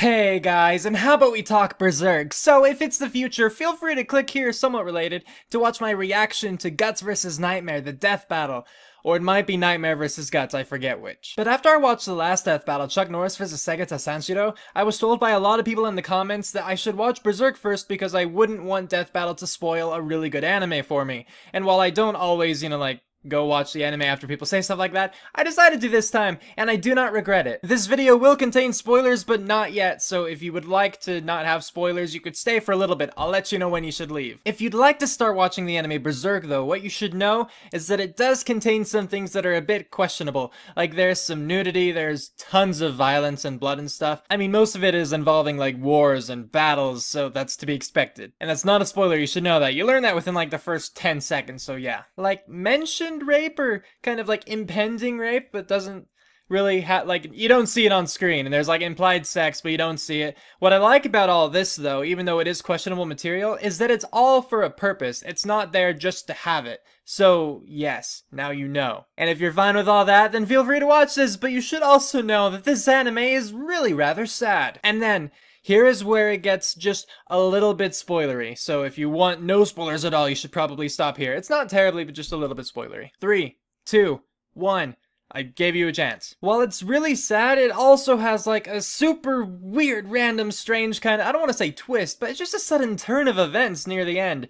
Hey guys, and how about we talk Berserk? So if it's the future, feel free to click here, somewhat related, to watch my reaction to Guts vs. Nightmare, the death battle. Or it might be Nightmare vs. Guts, I forget which. But after I watched the last death battle, Chuck Norris vs. Segata Sanshiro, I was told by a lot of people in the comments that I should watch Berserk first because I wouldn't want death battle to spoil a really good anime for me. And while I don't always, go watch the anime after people say stuff like that, I decided to this time, and I do not regret it. This video will contain spoilers, but not yet, so if you would like to not have spoilers, you could stay for a little bit. I'll let you know when you should leave. If you'd like to start watching the anime Berserk, though, what you should know is that it does contain some things that are a bit questionable. Like, there's some nudity, there's tons of violence and blood and stuff. I mean, most of it is involving, like, wars and battles, so that's to be expected. And that's not a spoiler, you should know that. You learn that within, like, the first 10 seconds, so yeah. Like, mentioned rape or kind of like impending rape, but doesn't really have, like, you don't see it on screen, and there's like implied sex, but you don't see it. What I like about all this, though, even though it is questionable material, is that it's all for a purpose. It's not there just to have it. So yes, now you know. And if you're fine with all that, then feel free to watch this, but you should also know that this anime is really rather sad. And then here is where it gets just a little bit spoilery, so if you want no spoilers at all, you should probably stop here. It's not terribly, but just a little bit spoilery. 3, 2, 1. I gave you a chance. While it's really sad, it also has like a super weird, random, strange kind of, I don't want to say twist, but it's just a sudden turn of events near the end.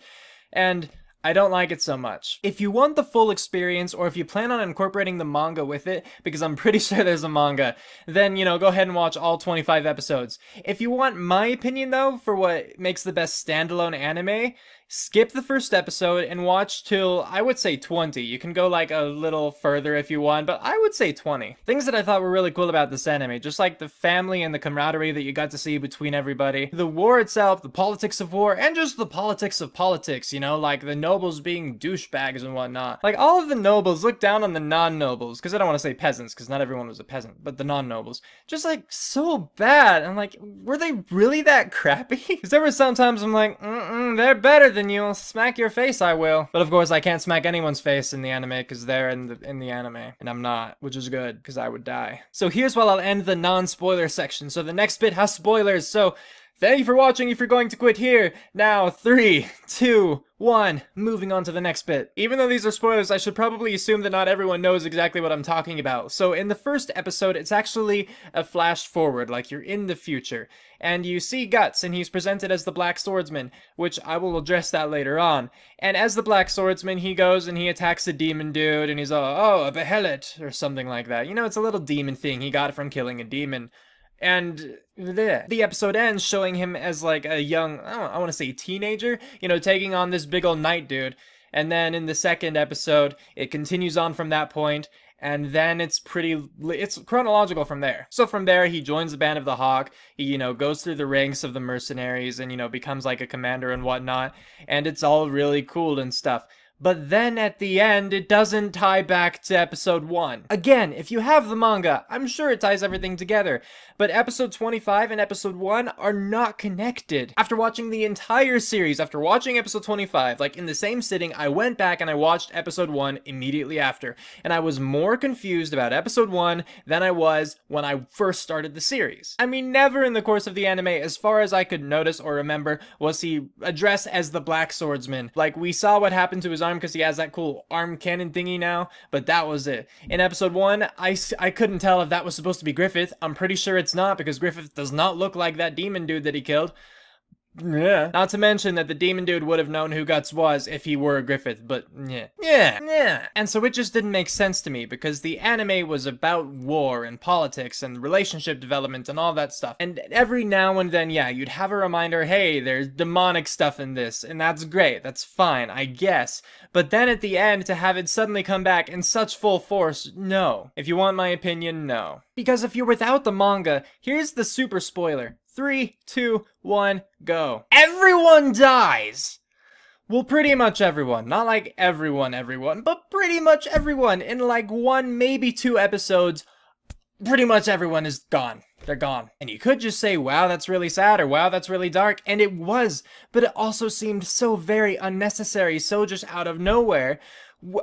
And I don't like it so much. If you want the full experience, or if you plan on incorporating the manga with it, because I'm pretty sure there's a manga, then, go ahead and watch all 25 episodes. If you want my opinion, though, for what makes the best standalone anime, skip the first episode and watch till, I would say 20. You can go like a little further if you want, but I would say 20. Things that I thought were really cool about this anime, just like the family and the camaraderie that you got to see between everybody, the war itself, the politics of war, and just the politics of politics, like the nobles being douchebags and whatnot. Like, all of the nobles look down on the non-nobles, because I don't want to say peasants, because not everyone was a peasant, but the non-nobles. Just like, so bad. I'm like, were they really that crappy? Because there were sometimes I'm like, they're better than you. Smack your face, I will. But of course, I can't smack anyone's face in the anime because they're in the anime, and I'm not, which is good because I would die. So here's where I'll end the non-spoiler section. So the next bit has spoilers. So thank you for watching. If you're going to quit here, now 3, 2, 1, moving on to the next bit. Even though these are spoilers, I should probably assume that not everyone knows exactly what I'm talking about. So in the first episode, it's actually a flash forward, like you're in the future. And you see Guts, and he's presented as the Black Swordsman, which I will address that later on. And as the Black Swordsman, he goes and he attacks a demon dude, and he's all, oh, a behelit, or something like that. It's a little demon thing. He got it from killing a demon. And the episode ends showing him as like a young, I want to say teenager, taking on this big old knight dude. And then in the second episode, it continues on from that point, and then it's chronological from there. So from there, he joins the Band of the Hawk, he, goes through the ranks of the mercenaries and, becomes like a commander and whatnot, and it's all really cool and stuff. But then at the end, it doesn't tie back to episode 1. Again, if you have the manga, I'm sure it ties everything together. But episode 25 and episode 1 are not connected. After watching the entire series, after watching episode 25, like in the same sitting, I went back and I watched episode 1 immediately after. And I was more confused about episode 1 than I was when I first started the series. I mean, never in the course of the anime, as far as I could notice or remember, was he addressed as the Black Swordsman. Like, we saw what happened to his arm because he has that cool arm cannon thingy now, but that was it. In episode 1, I couldn't tell if that was supposed to be Griffith. I'm pretty sure it's not, because Griffith does not look like that demon dude that he killed. Yeah. Not to mention that the demon dude would have known who Guts was if he were Griffith, but yeah. And so it just didn't make sense to me, because the anime was about war and politics and relationship development and all that stuff. And every now and then, yeah, you'd have a reminder, hey, there's demonic stuff in this, and that's great, that's fine, I guess. But then at the end, to have it suddenly come back in such full force, no. If you want my opinion, no. Because if you're without the manga, here's the super spoiler. 3, 2, 1, go. Everyone dies! Well, pretty much everyone. Not like everyone, but pretty much everyone. In like 1, maybe 2 episodes, pretty much everyone is gone. They're gone. And you could just say, wow, that's really sad, or wow, that's really dark, and it was. But it also seemed so very unnecessary, so just out of nowhere,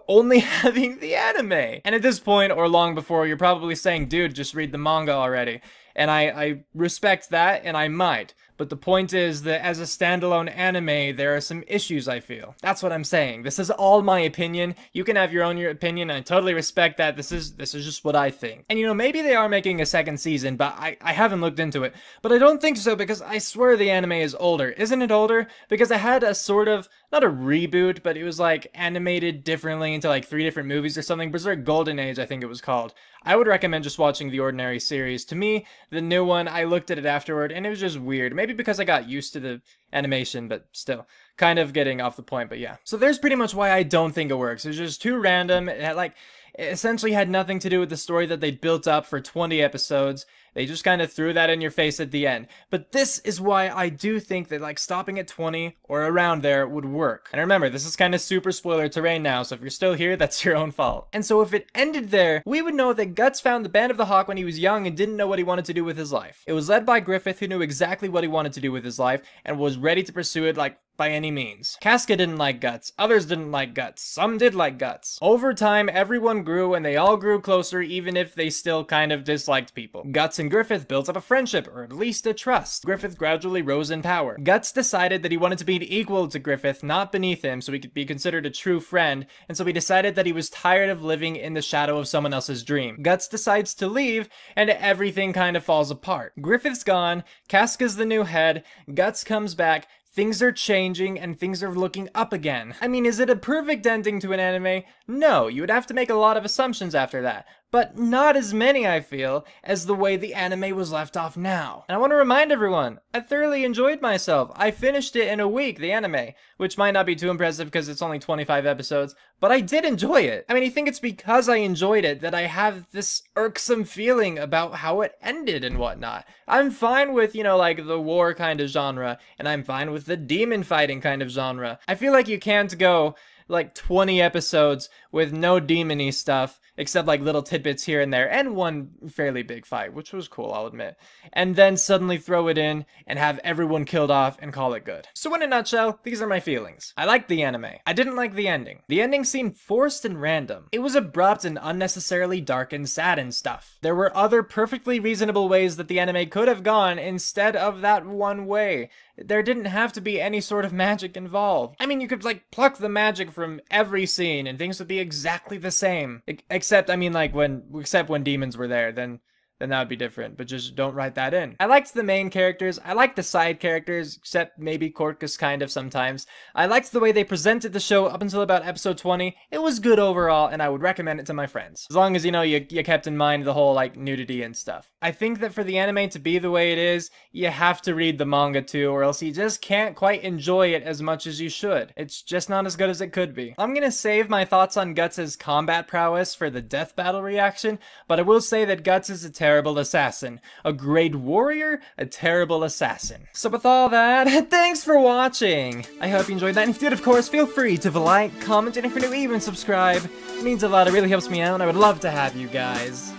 only having the anime. And at this point, or long before, you're probably saying, dude, just read the manga already. And I respect that, and I might. But the point is that as a standalone anime, there are some issues, I feel. That's what I'm saying. This is all my opinion. You can have your opinion, and I totally respect that. This is just what I think. And you know, maybe they are making a second season, but I haven't looked into it. But I don't think so, because I swear the anime is older. Isn't it older? Because it had a sort of, not a reboot, but it was like animated differently into like 3 different movies or something. Berserk Golden Age, I think it was called. I would recommend just watching the ordinary series. To me, the new one, I looked at it afterward, and it was just weird. Maybe because I got used to the animation, but still, kind of getting off the point, but yeah. So there's pretty much why I don't think it works. It's just too random. It essentially had nothing to do with the story that they built up for 20 episodes. They just kind of threw that in your face at the end. But this is why I do think that like stopping at 20 or around there would work. And remember, this is kind of super spoiler terrain now, so if you're still here, that's your own fault. And so if it ended there, we would know that Guts found the Band of the Hawk when he was young and didn't know what he wanted to do with his life. It was led by Griffith, who knew exactly what he wanted to do with his life and was ready to pursue it like by any means. Casca didn't like Guts, others didn't like Guts, some did like Guts. Over time, everyone grew and they all grew closer even if they still kind of disliked people. Guts and Griffith built up a friendship, or at least a trust. Griffith gradually rose in power. Guts decided that he wanted to be equal to Griffith, not beneath him, so he could be considered a true friend, and so he decided that he was tired of living in the shadow of someone else's dream. Guts decides to leave, and everything kind of falls apart. Griffith's gone, Casca's the new head, Guts comes back, things are changing, and things are looking up again. I mean, is it a perfect ending to an anime? No, you would have to make a lot of assumptions after that. But not as many, I feel, as the way the anime was left off now. And I want to remind everyone, I thoroughly enjoyed myself. I finished it in a week, the anime, which might not be too impressive because it's only 25 episodes, but I did enjoy it. I mean, I think it's because I enjoyed it that I have this irksome feeling about how it ended and whatnot. I'm fine with, you know, like the war kind of genre, and I'm fine with the demon fighting kind of genre. I feel like you can't go like 20 episodes with no demon-y stuff, except like little tidbits here and there, and one fairly big fight, which was cool, I'll admit. And then suddenly throw it in and have everyone killed off and call it good. So in a nutshell, these are my feelings. I liked the anime. I didn't like the ending. The ending seemed forced and random. It was abrupt and unnecessarily dark and sad and stuff. There were other perfectly reasonable ways that the anime could have gone instead of that one way. There didn't have to be any sort of magic involved. I mean, you could like pluck the magic from every scene and things would be exactly the same. Except, I mean, like except when demons were there, then that would be different, but just don't write that in. I liked the main characters, I liked the side characters, except maybe Corcus kind of sometimes. I liked the way they presented the show up until about episode 20. It was good overall, and I would recommend it to my friends. As long as, you know, you kept in mind the whole, like, nudity and stuff. I think that for the anime to be the way it is, you have to read the manga too, or else you just can't quite enjoy it as much as you should. It's just not as good as it could be. I'm gonna save my thoughts on Guts' combat prowess for the death battle reaction, but I will say that Guts is a terrible assassin. A great warrior, a terrible assassin. So with all that, thanks for watching! I hope you enjoyed that, and if you did, of course, feel free to like, comment, and if you're new, even subscribe. It means a lot, it really helps me out, and I would love to have you guys.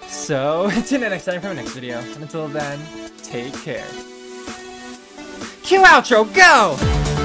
So, tune in next time for my next video, and until then, take care. Cue outro, go!